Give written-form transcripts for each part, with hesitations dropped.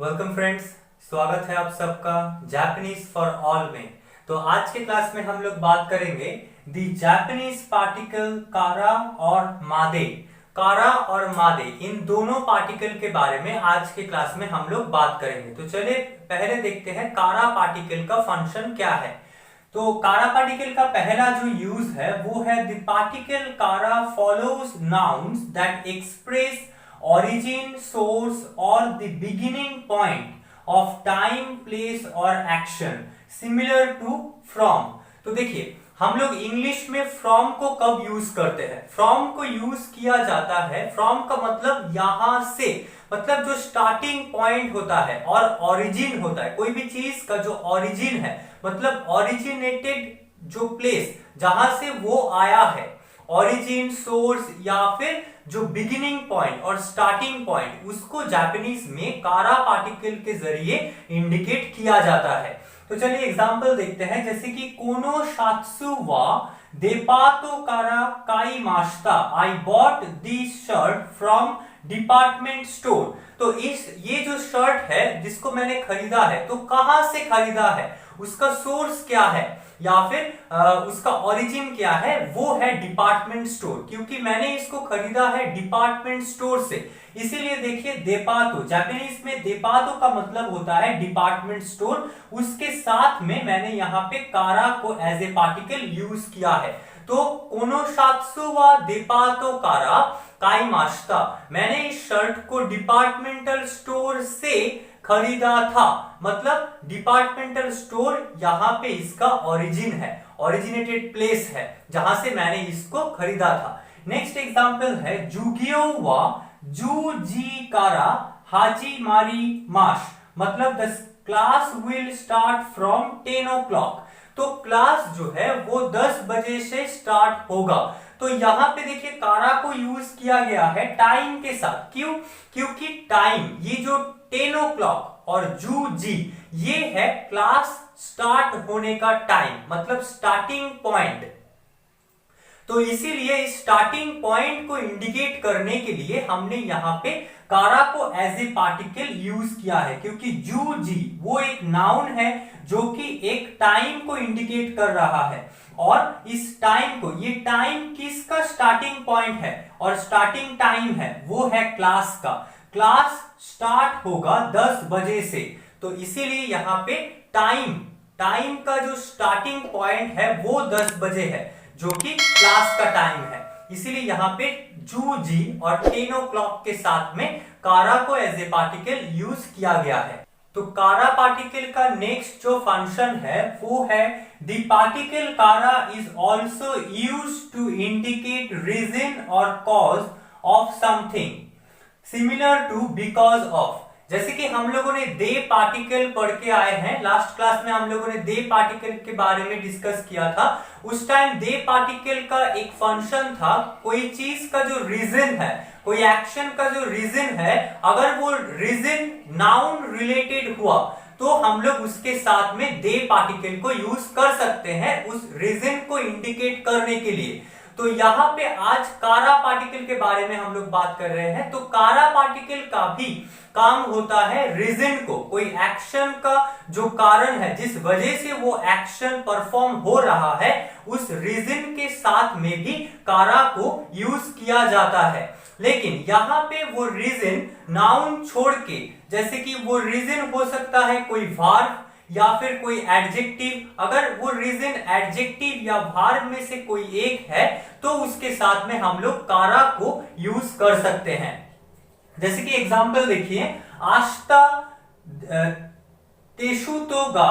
Welcome friends, स्वागत है आप सबका जापानीज फॉर ऑल में। तो आज के क्लास में हम लोग बात करेंगे दी जापानीज पार्टिकल कारा और मादे। कारा और मादे इन दोनों पार्टिकल के बारे में आज के क्लास में हम लोग बात करेंगे। तो चलिए पहले देखते हैं कारा पार्टिकल का फंक्शन क्या है। तो कारा पार्टिकल का पहला जो यूज है वो है द पार्टिकल कारा follows nouns that express origin, source or the beginning point of time, place or action similar to from। तो देखिए हम लोग इंग्लिश में from को कब यूज करते हैं। from को यूज किया जाता है, from का मतलब यहां से, मतलब जो स्टार्टिंग पॉइंट होता है और ओरिजिन होता है। कोई भी चीज का जो ओरिजिन है मतलब ओरिजिनेटेड जो प्लेस जहां से वो आया है, ओरिजिन, सोर्स या फिर जो बिगिनिंग पॉइंट और स्टार्टिंग पॉइंट, उसको जापानीज में कारा पार्टिकल के जरिए इंडिकेट किया जाता है। तो चलिए एग्जांपल देखते हैं, जैसे कि कोनो शात्सु वा देपातो कारा काई मास्ता, I bought this shirt from department store. तो ये जो शर्ट है जिसको मैंने खरीदा है, तो कहां से खरीदा है, उसका सोर्स क्या है या फिर उसका ओरिजिन क्या है, वो है डिपार्टमेंट स्टोर, क्योंकि मैंने इसको खरीदा है डिपार्टमेंट स्टोर से। इसीलिए देखिए देपातो, जापानीज में देपातो का मतलब होता है डिपार्टमेंट स्टोर। उसके साथ में मैंने यहाँ पे कारा को एज ए पार्टिकल यूज किया है। तो कोनोशात्सु वा देपातो कारा काई मास्ता, मैंने इस शर्ट को डिपार्टमेंटल स्टोर से खरीदा था। मतलब डिपार्टमेंटल स्टोर यहाँ पे इसका ओरिजिन है, ओरिजिनेटेड प्लेस है जहां से मैंने इसको खरीदा था। नेक्स्ट एग्जांपल है जुगियो वा जूजी कारा हाजी मारी माश, मतलब the class will start from 10 o'clock। तो क्लास जो है वो 10 बजे से स्टार्ट होगा। तो यहां पे देखिए कारा को यूज किया गया है टाइम के साथ। क्यों? क्योंकि टाइम, ये जो 10 o'clock और जू जी, ये है क्लास स्टार्ट होने का टाइम, मतलब स्टार्टिंग पॉइंट। तो इसीलिए इस स्टार्टिंग पॉइंट को इंडिकेट करने के लिए हमने यहाँ पे कारा को एज ए पार्टिकल यूज किया है, क्योंकि जू जी वो एक नाउन है जो कि एक टाइम को इंडिकेट कर रहा है। और इस टाइम को, ये टाइम किसका स्टार्टिंग पॉइंट है और स्टार्टिंग टाइम है वो है क्लास का। क्लास स्टार्ट होगा 10 बजे से, तो इसीलिए यहाँ पे टाइम का जो स्टार्टिंग पॉइंट है वो 10 बजे है, जो कि क्लास का टाइम है। इसीलिए यहाँ पे जू जी और 10 o'clock के साथ में कारा को एज ए पार्टिकल यूज किया गया है। तो कारा पार्टिकल का नेक्स्ट जो फंक्शन है वो है द पार्टिकल कारा is also use to indicate reason और cause of something similar to because of. जैसे कि हम लोगों ने दे पार्टिकल पढ़ के आए हैं, लास्ट क्लास में हम लोगों ने दे पार्टिकल के बारे में डिस्कस किया था। उस टाइम दे पार्टिकल का एक फंक्शन था, कोई चीज का जो रीजन है, कोई एक्शन का जो रीजन है, अगर वो रीजन नाउन रिलेटेड हुआ तो हम लोग उसके साथ में दे पार्टिकल को यूज कर सकते हैं उस रीजन को इंडिकेट करने के लिए। तो यहाँ पे आज कारा पार्टिकल के बारे में हम लोग बात कर रहे हैं। तो कारा पार्टिकल का भी काम होता है रीजन को, कोई एक्शन का जो कारण है, जिस वजह से वो एक्शन परफॉर्म हो रहा है, उस रीजन के साथ में भी कारा को यूज किया जाता है। लेकिन यहाँ पे वो रीजन नाउन छोड़ के, जैसे कि वो रीजन हो सकता है कोई वर्ब या फिर कोई एडजेक्टिव। अगर वो रीजन एडजेक्टिव या वर्ब में से कोई एक है तो उसके साथ में हम लोग कारा को यूज कर सकते हैं। जैसे कि एग्जांपल देखिए, आस्ता तेशुतोगा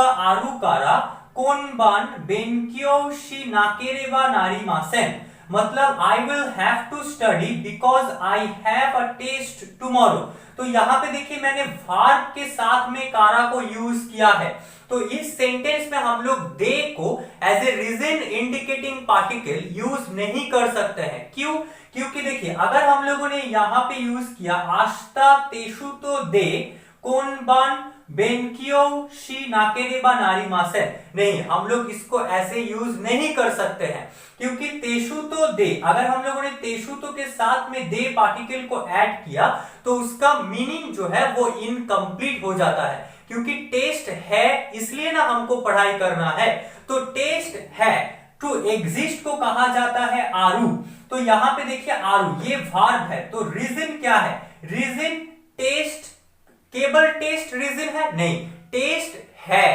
आरु कारा कोनबान बेनक्यो शी नाकेरेबा नारीमासेन, मतलब I will have to study because I have a test tomorrow. तो यहाँ पे देखिए मैंने वर्ब के साथ में कारा को यूज किया है। तो इस सेंटेंस में हम लोग दे को as a reason indicating particle use नहीं कर सकते हैं। क्यों? क्योंकि देखिए अगर हम लोगों ने यहाँ पे यूज किया आस्ता तेशुतो दे कोनबान बेनकियो शी नाकेरेबा नारीमासे। नहीं, हम लोग इसको ऐसे यूज नहीं कर सकते हैं, क्योंकि तेशुतो दे, अगर हम लोगों ने तेशुतो के साथ में दे पार्टिकल को ऐड किया तो उसका मीनिंग जो है वो इनकम्प्लीट हो जाता है। क्योंकि टेस्ट है इसलिए ना हमको पढ़ाई करना है, तो टेस्ट है, टू एग्जिस्ट को कहा जाता है आरू। तो यहां पे देखिए आरू ये वर्ब है, तो रीजन क्या है? रीजन टेस्ट, केवल टेस्ट रीजन है? नहीं, टेस्ट है,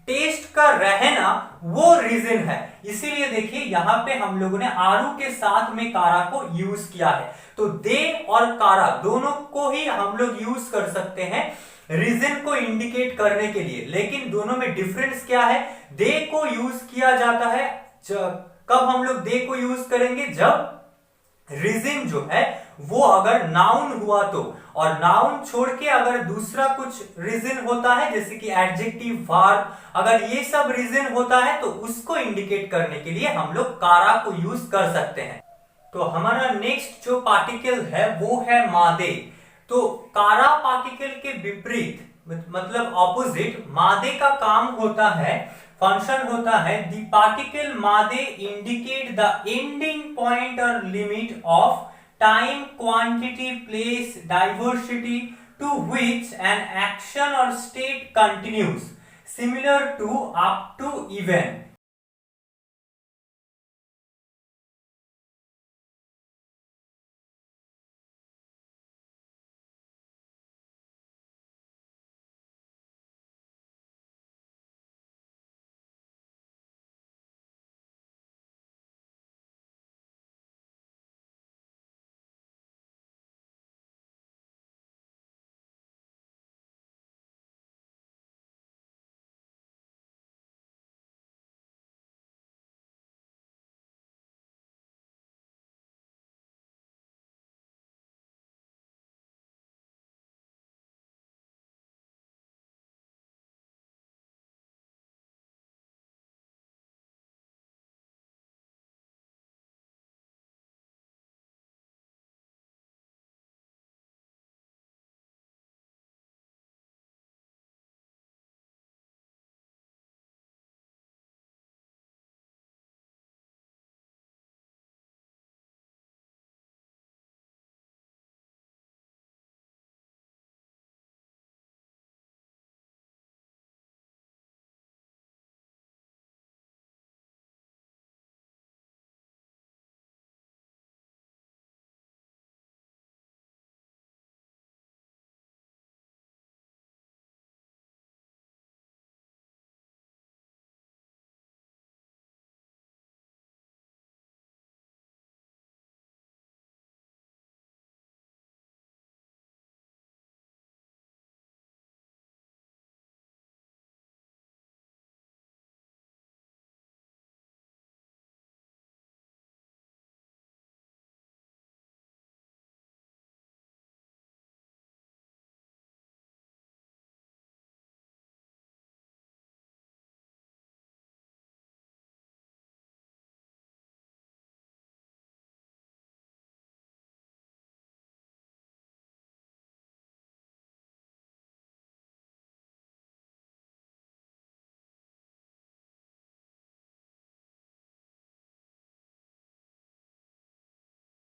टेस्ट का रहना वो रीजन है। इसीलिए देखिए यहां पे हम लोगों ने आरू के साथ में कारा को यूज किया है। तो दे और कारा दोनों को ही हम लोग यूज कर सकते हैं रीजन को इंडिकेट करने के लिए, लेकिन दोनों में डिफरेंस क्या है? दे को यूज किया जाता है कब हम लोग दे को यूज करेंगे? जब रीजन जो है वो अगर नाउन हुआ तो, और नाउन छोड़ के अगर दूसरा कुछ रीजन होता है जैसे कि एडजेक्टिव, वर्ब, अगर ये सब रीजन होता है तो उसको इंडिकेट करने के लिए हम लोग कारा को यूज कर सकते हैं। तो हमारा नेक्स्ट जो पार्टिकल है वो है मादे। तो कारा पार्टिकल के विपरीत मतलब ऑपोजिट मादे का काम होता है, फंक्शन होता है, द पार्टिकल मादे इंडिकेट द एंडिंग पॉइंट और limit of time, quantity, place, diversity to which an action और state continues, similar to up to even.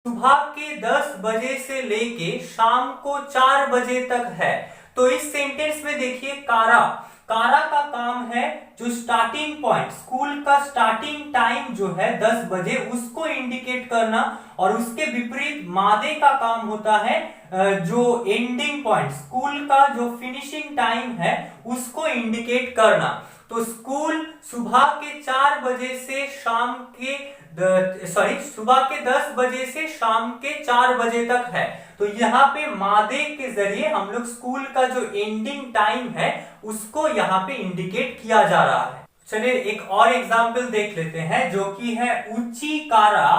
सुबह के 10 बजे से लेके शाम को 4 बजे तक है। तो इस सेंटेंस में देखिए कारा, कारा का काम है जो स्टार्टिंग पॉइंट, स्कूल का स्टार्टिंग टाइम जो है 10 बजे उसको इंडिकेट करना, और उसके विपरीत मादे का काम होता है जो एंडिंग पॉइंट, स्कूल का जो फिनिशिंग टाइम है उसको इंडिकेट करना। तो स्कूल सुबह के 4 बजे से शाम के सुबह के 10 बजे से शाम के 4 बजे तक है। तो यहाँ पे मादे के जरिए हम लोग स्कूल का जो एंडिंग टाइम है उसको यहाँ पे इंडिकेट किया जा रहा है। चलिए एक और एग्जाम्पल देख लेते हैं जो कि है उची कारा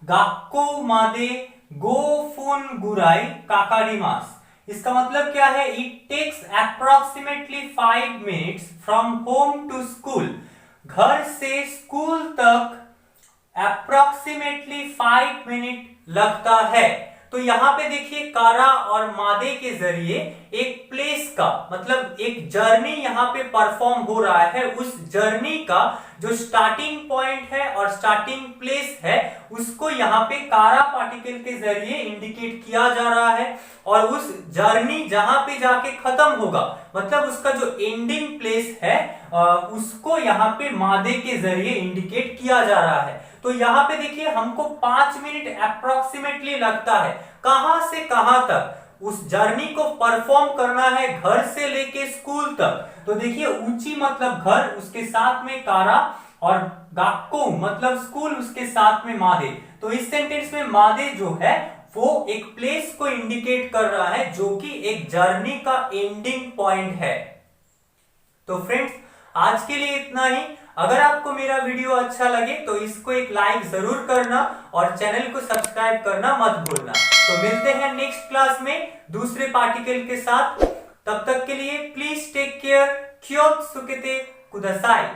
गाक्को मादे गो फुन गुराई काकारिमास। इसका मतलब क्या है? It takes approximately 5 minutes from home to school. घर से स्कूल तक अप्रोक्सीमेटली 5 मिनट लगता है। तो यहाँ पे देखिए कारा और मादे के जरिए एक प्लेस का मतलब एक जर्नी यहाँ पे परफॉर्म हो रहा है। उस जर्नी का जो स्टार्टिंग पॉइंट है और स्टार्टिंग प्लेस है उसको यहाँ पे कारा पार्टिकल के जरिए इंडिकेट किया जा रहा है, और उस जर्नी जहां पे जाके खत्म होगा मतलब उसका जो एंडिंग प्लेस है उसको यहाँ पे मादे के जरिए इंडिकेट किया जा रहा है। तो यहाँ पे देखिए हमको 5 मिनट अप्रोक्सीमेटली लगता है कहां से कहां तक उस जर्नी को परफॉर्म करना है, घर से लेके स्कूल तक। तो देखिए ऊंची मतलब घर, उसके साथ में कारा, और गाक्को मतलब स्कूल, उसके साथ में मादे। तो इस सेंटेंस में मादे जो है वो एक प्लेस को इंडिकेट कर रहा है जो कि एक जर्नी का एंडिंग पॉइंट है। तो फ्रेंड्स आज के लिए इतना ही। अगर आपको मेरा वीडियो अच्छा लगे तो इसको एक लाइक जरूर करना और चैनल को सब्सक्राइब करना मत भूलना। तो मिलते हैं नेक्स्ट क्लास में दूसरे पार्टिकल के साथ। तब तक के लिए प्लीज टेक केयर। क्योप सुकेते कुदासाई।